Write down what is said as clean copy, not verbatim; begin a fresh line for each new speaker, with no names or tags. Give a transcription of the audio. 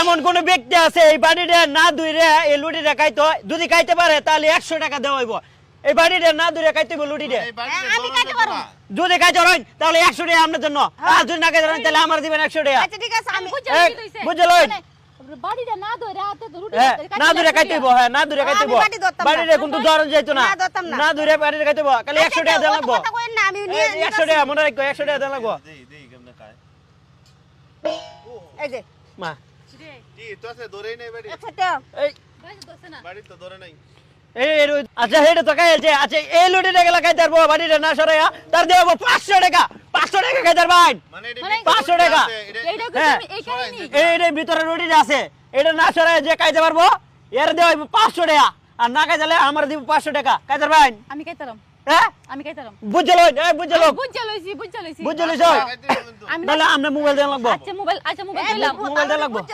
এমন কোন ব্যক্তি আছে এই বাড়িটা না দুইরে এই লুটিটা খাইতে হয়? যদি খাইতে পারে তাহলে 100 টাকা দেওয়া হইব। এই বাড়িটা না দুইরে খাইতে হইব লুটিটা।
আমি খাইতে পারবো।
যদি খাইতে পারেন তাহলে 100 টাকা আপনার জন্য, আর যদি না খাইতে পারেন তাহলে আমার দিবেন 100 টাকা।
আচ্ছা ঠিক আছে আমি
বুঝলেন?
বাড়িটা না ধরে হাতে তো রুটি
না দূরে খাইতে হইব, হ্যাঁ না দূরে খাইতে হইব।
আমি বাড়ি ধরতাম না।
বাড়িটা কিন্তু ধরন যাইতো না।
না, ধরতাম না।
না দূরে বাড়িটা খাইতে হইব, খালি 100 টাকা দেওয়া লাগবে।
কথা কইেন না আমি নিয়ে
100 টাকা মনে রাখো, 100 টাকা দেওয়া লাগবে।
এই যে
মা
কি তো আছে ধরেই নাই বাড়ি?
আচ্ছা তো
এই
বাইরে দছে না
বাড়ি তো ধরে নাই।
আচ্ছা হেডে তো খাইছে। আচ্ছা এই লুটিটা গেলা খাইতে পারবো, বাড়িটা না সরাইয়া তার দেব 500 টাকা। 500 টাকা খাইতে পারবেন।
মানে এটা
মানে
500 টাকা।
এইটা কি
হ্যাঁ।
তুমি এই কাহিনী
এইটার ভিতরে রুটিটা আছে, এটা না সরাইয়া যে খাইতে পারবো এর দেওয়া হইব 500 টাকা, আর না খাইলে আমার দিব 500 টাকা। খাইতে পারবেন?
আমি খাইতাম
হ্যাঁ
আমি খাইতাম
বুঝলো, এই বুঝলো,
বুঝা লইছি বুঝা লইছি
বুঝলো।
আমি
তাহলে আমরা মোবাইল দেওয়া লাগবো।
আচ্ছা মোবাইল
মোবাইল দেওয়া লাগবো।